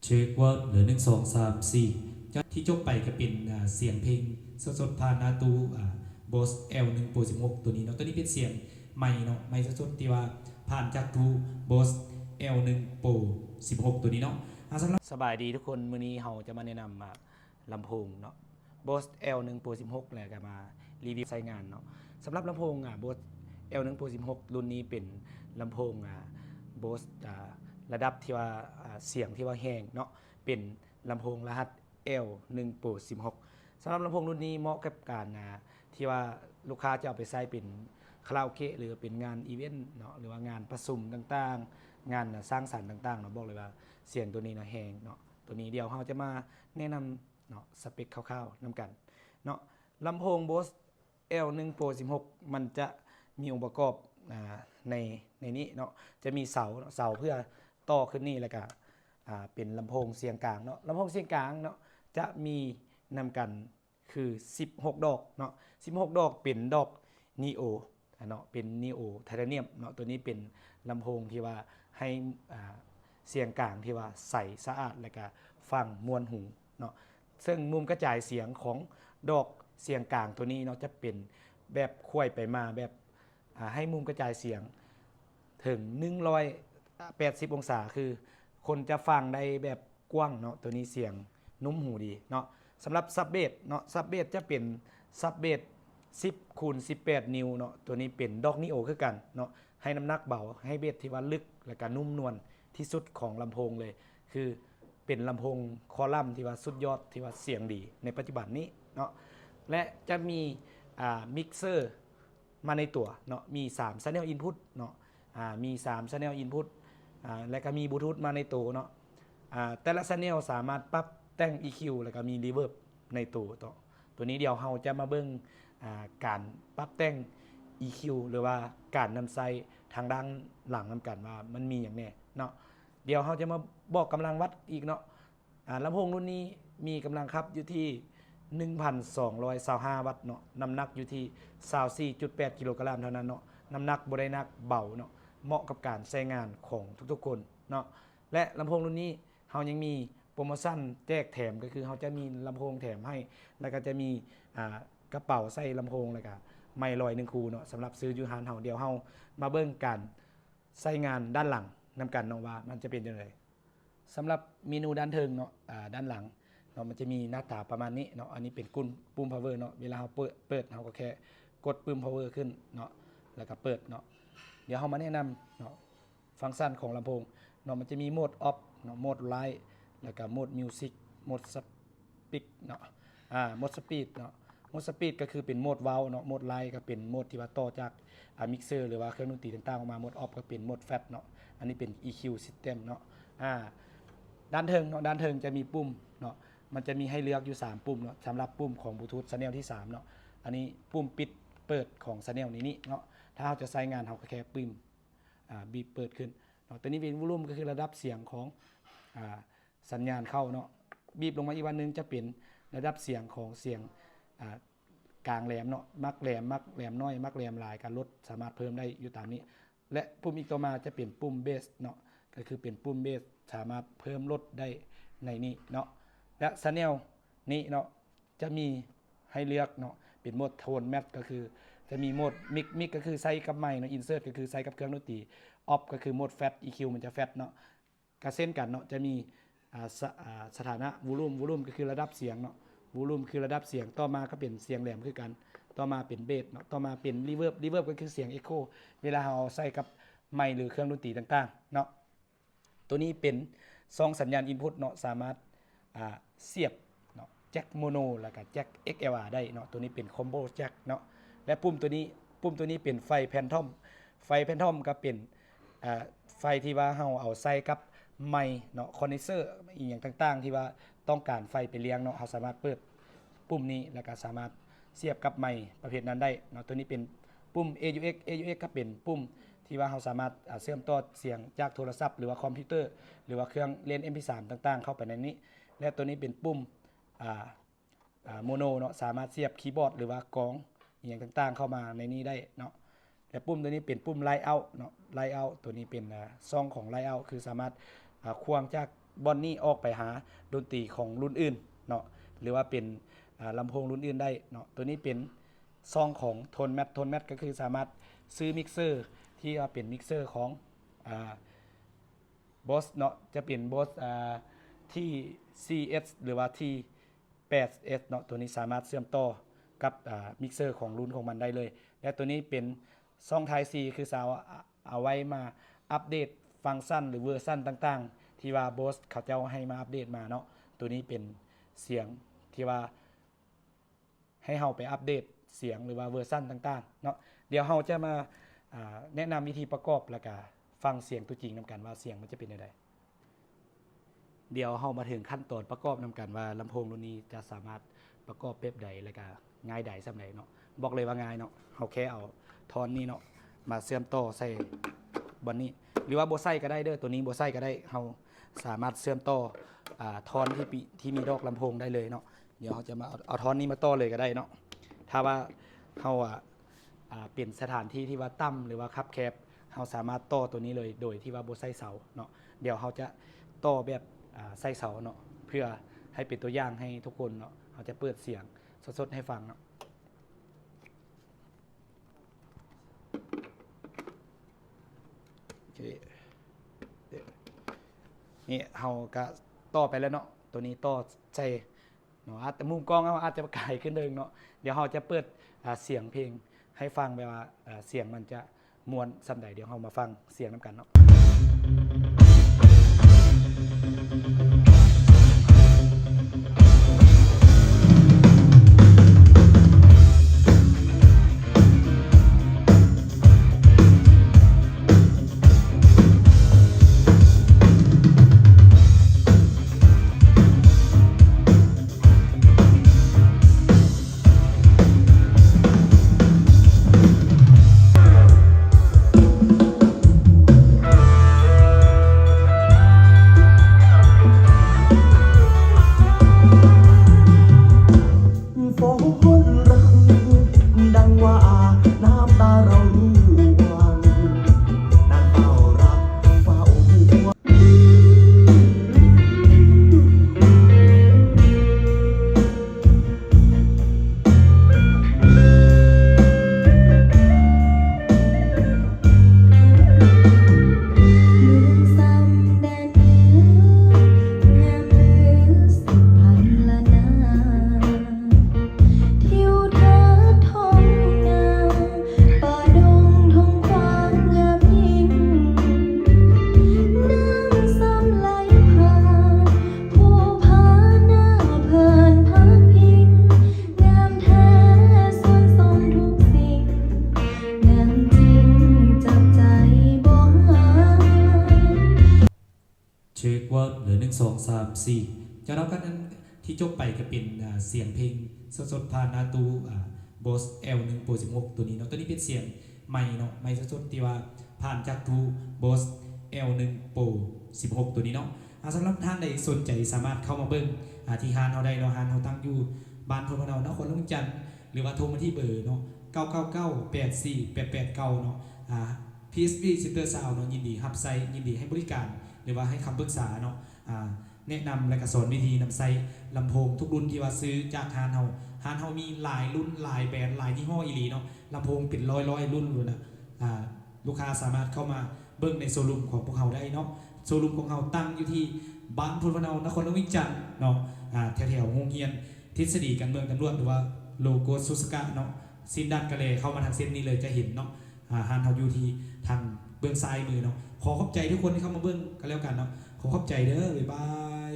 เช็คว่าเหลือ1 2 3 4ที่จบไปก็เป็นเสียงเพลงสดๆผ่านหน้าตู้บอส L1 Pro 16ตัวนี้เนาะตัวนี้เป็นเสียงใหม่เนาะใหม่สดๆที่ว่าผ่านจากตู้บอส L1 Pro 16ตัวนี้เนาะสำหรับสบายดีทุกคนมื้อนี้เราจะมาแนะนำลำโพงเนาะ Bose L1 Pro 16แล้วก็มารีวิวใช้งานเนาะสำหรับลำโพงBose L1 Pro 16รุ่นนี้เป็นลำโพงBoseระดับที่ว่าเสียงที่ว่าแห้งเนาะเป็นลำโพงรหัส L1 Pro 16สำหรับลำโพงรุ่นนี้เหมาะกับการที่ว่าลูกค้าจะเอาไปใช้เป็นคาราโอเกะหรือเป็นงานอีเวนต์เนาะหรือว่างานประชุมต่างๆงานสร้างสรรค์ต่างๆเนาะบอกเลยว่าเสียงตัวนี้นะแห้งเนาะตัวนี้เดี๋ยวเราจะมาแนะนำเนาะสเปคคร่าวๆนำกันเนาะลำโพง Bose L1 Pro 16มันจะมีองค์ประกอบในนี้เนาะจะมีเสาเพื่อต่อขึ้นนี่แล้วก็เป็นลำโพงเสียงกลางเนาะลำโพงเสียงกลางเนาะจะมีนำกันคือ16ดอกเนาะ16ดอกเป็นดอกนีโอเนาะเป็นนีโอไทเทเนียมเนาะตัวนี้เป็นลำโพงที่ว่าให้เสียงกลางที่ว่าใสสะอาดแล้วก็ฟังมวลหูเนาะซึ่งมุมกระจายเสียงของดอกเสียงกลางตัวนี้เนาะจะเป็นแบบค่อยไปมาแบบให้มุมกระจายเสียงถึง180องศาคือคนจะฟังได้แบบกว้างเนาะตัวนี้เสียงนุ่มหูดีเนาะสำหรับซับเบสเนาะซับเบสจะเป็นซับเบส10คูณ18นิ้วเนาะตัวนี้เป็นดอกนิโอคือกันเนาะให้น้ำหนักเบาให้เบสที่ว่าลึกและก็นุ่มนวลที่สุดของลำโพงเลยคือเป็นลำโพงคอลัมน์ที่ว่าสุดยอดที่ว่าเสียงดีในปัจจุบันนี้เนาะและจะมีมิกเซอร์มาในตัวเนาะมี3 Channel Input เนาะมี3 Channel Input และก็มีบลูทูธมาในตัวเนาะแต่ละ Channel สามารถปรับแต่ง EQ แล้วก็มี Reverb ในตัวนี้เดี๋ยวเราจะมาเบิ่งการปรับแต่ง EQ หรือว่าการนำใส่ทางด้านหลังนำกันว่ามันมีอย่างแน่เนาะเดี๋ยวเราจะมาบอกกำลังวัดอีกเนาะลำโพงรุ่นนี้มีกำลังขับอยู่ที่ 1,225 วัตต์เนาะน้ำหนักอยู่ที่ 24.8 กิโลกรัมเท่านั้นเนาะน้ำหนักบ่ได้หนักเบาเนาะเหมาะกับการใช้งานของทุกๆคนเนาะและลำโพงรุ่นนี้เรายังมีโปรโมชั่นแจกแถมก็คือเขาจะมีลำโพงแถมให้แล้วก็จะมีกระเป๋าใส่ลำโพงแล้วก็ไมค์ลอย1 คู่เนาะสำหรับซื้อยูฮานเฮาเดียวเฮามาเบิ่งการใช้งานด้านหลังนำกันเนาะว่ามันจะเป็นยังไงสำหรับเมนูด้านเทิงเนาะด้านหลังเนาะมันจะมีหน้าตาประมาณนี้เนาะอันนี้เป็นปุ่ม power เนาะเวลาเราเปิดเราก็แค่กดปุ่ม power ขึ้นเนาะแล้วก็เปิดเนาะเดี๋ยวเรามาแนะนำเนาะฟังก์ชันของลำโพงเนาะมันจะมีโหมด off เนาะโหมด light แล้วก็โหมด music โหมด speak เนาะโหมด speed เนาะโหมด speed ก็คือเป็นโหมดเว้าเนาะโหมด light ก็เป็นโหมดที่ว่าต่อจากมิกเซอร์หรือว่าเครื่องดนตรีต่างๆออกมาโหมด off ก็เป็นโหมด fat เนาะอันนี้เป็น EQ system เนาะด้านเทิงเนาะด้านเทิงจะมีปุ่มเนาะมันจะมีให้เลือกอยู่3ปุ่มเนาะสำหรับปุ่มของบลูทูธ Channel ที่3เนาะอันนี้ปุ่มปิดเปิดของ Channel นี้เนาะถ้าเราจะใช้งานเราก็แค่ปุ่มบีบเปิดขึ้นเนาะตัวนี้เป็นวอลลุ่มก็คือระดับเสียงของสัญญาณเข้าเนาะบีบลงมาอีกวันนึงจะเป็นระดับเสียงของเสียงกลางแหลมเนาะมักแหลมน้อยมักแหลมหลายการลดสามารถเพิ่มได้อยู่ตามนี้และปุ่มอีกต่อมาจะเป็นปุ่มเบสเนาะก็คือเป็นปุ่มเบสสามารถเพิ่มลดได้ในนี้เนาะและชาแนลนี้เนาะจะมีให้เลือกเนาะเป็นโหมดโทนแมทก็คือจะมีโหมดมิกก็คือใส่กับไมค์เนาะอินเสิร์ตก็คือใส่กับเครื่องดนตรีออฟก็คือโหมดแฟต EQ มันจะแฟตเนาะกระเส้นกันเนาะจะมีสถานะวอลลุ่มก็คือระดับเสียงเนาะวอลลุ่มคือระดับเสียงต่อมาก็เป็นเสียงแหลมคือกันต่อมาเป็นเบสเนาะต่อมาเป็นรีเวิร์บก็คือเสียงเอ็กโคเวลาเราใส่กับไมค์หรือเครื่องดนตรีต่างๆเนาะตัวนี้เป็น2สัญญาณ Input เนาะสามารถเสียบเนาะแจ็คโมโนแล้วก็แจ็ค XLR ได้เนาะตัวนี้เป็นคอมโบแจ็คเนาะและปุ่มตัวนี้เป็นไฟแพนทอมก็เป็นไฟที่ว่าเราเอาใส่กับไมค์เนาะคอนเดนเซอร์อีกอย่างต่างๆที่ว่าต้องการไฟไปเลี้ยงเนาะเราสามารถเปิดปุ่มนี้แล้วก็สามารถเสียบกับไมค์ประเภทนั้นได้เนาะตัวนี้เป็นปุ่ม AUX ก็เป็นปุ่มที่ว่าเราสามารถเชื่อมต่อเสียงจากโทรศัพท์หรือว่าคอมพิวเตอร์หรือว่าเครื่องเล่น MP3 ต่างๆเข้าไปในนี้และตัวนี้เป็นปุ่มโมโนเนาะสามารถเสียบคีย์บอร์ดหรือว่ากลองอย่างต่างๆเข้ามาในนี้ได้เนาะและปุ่มตัวนี้เป็นปุ่มไลท์เอาท์เนาะไลท์เอาท์ตัวนี้เป็นซ่องของไลท์เอาท์คือสามารถควงจาก บอนนี้ออกไปหาดนตรีของรุ่นอื่นเนาะหรือว่าเป็นลำโพงรุ่นอื่นได้เนาะตัวนี้เป็นซองของโทนแมทก็คือสามารถซื้อมิกเซอร์ที่ว่าเป็นมิกเซอร์ของบอสเนาะจะเป็นบอสที่ CS หรือว่าที่ 8S เนาะตัวนี้สามารถเชื่อมต่อกับมิกเซอร์ของรุ่นของมันได้เลยและตัวนี้เป็นซอง Type C คือสาวเอาไว้มาอัปเดตฟังก์ชันหรือเวอร์ชันต่างๆที่ว่าบอสเขาเจ้าให้มาอัปเดตมาเนาะตัวนี้เป็นเสียงที่ว่าให้เฮาไปอัปเดตเสียงหรือว่าเวอร์ชันต่างๆเนาะเดี๋ยวเฮาจะมาแนะนำวิธีประกอบแล้วก็ฟังเสียงตัวจริงนำกันว่าเสียงมันจะเป็นยังไงเดี๋ยวเฮามาถึงขั้นตอนประกอบนำกันว่าลำโพงรุ่นนี้จะสามารถประกอบแบบใดแล้วก็ง่ายใดสำใดเนาะบอกเลยว่าง่ายเนาะเฮาแค่เอาทอนนี้เนาะมาเชื่อมต่อใส่บนนี้หรือว่าบ่ใส่ก็ได้เด้อตัวนี้บ่ใส่ก็ได้เฮาสามารถเชื่อมต่อทอนที่มีดอกลำโพงได้เลยเนาะเดี๋ยวเฮาจะมาเอาทอนนี้มาต่อเลยก็ได้เนาะถ้าว่าเฮาเปลี่ยนสถานที่ที่ว่าต่ำหรือว่าคับแคบเฮาสามารถต่อตัวนี้เลยโดยที่ว่าบ่ใส่เสาเนาะเดี๋ยวเฮาจะต่อแบบใส่เสาเนาะเพื่อให้เป็นตัวอย่างให้ทุกคนเนาะเฮาจะเปิดเสียงสดๆให้ฟังเนาะโอเคนี่เฮาก็ต่อไปแล้วเนาะตัวนี้ต่อใส่เนาะแต่มุมกล้องอาจจะไกลขึ้นเดิมเนาะเดี๋ยวเฮาจะเปิดเสียงเพลงให้ฟังแบบว่าเสียงมันจะมวนสำใดเดี๋ยวเรามาฟังเสียงน้ำกันเนาะเช็คว่าเหลือ1 2 3 4จากนั้นที่จบไปก็เป็นเสียงเพลงสดๆผ่านหน้าตู้Bose L1 Pro 16ตัวนี้เนาะตัวนี้เป็นเสียงใหม่เนาะใหม่สดๆที่ว่าผ่านจากตู้ Bose L1 Pro 16ตัวนี้เนาะสำหรับท่านใดสนใจสามารถเข้ามาเบิ่งที่ฮานเฮาได้เนาะฮานเฮาตั้งอยู่บ้านพลพะเนานครหลวงจันทร์หรือว่าโทรมาที่เบอร์เนาะ999 84 889เนาะPSV Center Sound เนาะยินดีรับใช้ยินดีให้บริการหรือว่าให้คำปรึกษาเนาะแนะนำและก็สอนวิธีนำใส่ลำโพงทุกรุ่นที่ว่าซื้อจากฮานเฮามีหลายรุ่นหลายแบรนด์หลายยี่ห้ออีหลีเนาะลำโพงเป็นร้อยรุ่นเลยนะลูกค้าสามารถเข้ามาเบิ่งในโชว์รูมของพวกเราได้เนาะโชว์รูมของเราตั้งอยู่ที่บ้านพลพะเนานครหลวงจันทร์เนาะแถวโรงเรียนทฤษฎีการเมืองตำรวจหรือว่าโลโก้ซุสกะเนาะซินดันกะเลเข้ามาทางเส้นนี้เลยจะเห็นเนาะฮานเฮาอยู่ที่ทางเบื้องซ้ายมือเนาะขอขอบใจทุกคนที่เข้ามาเบิ่งกันแล้วกันเนาะขอขอบใจเด้อบ๊ายบาย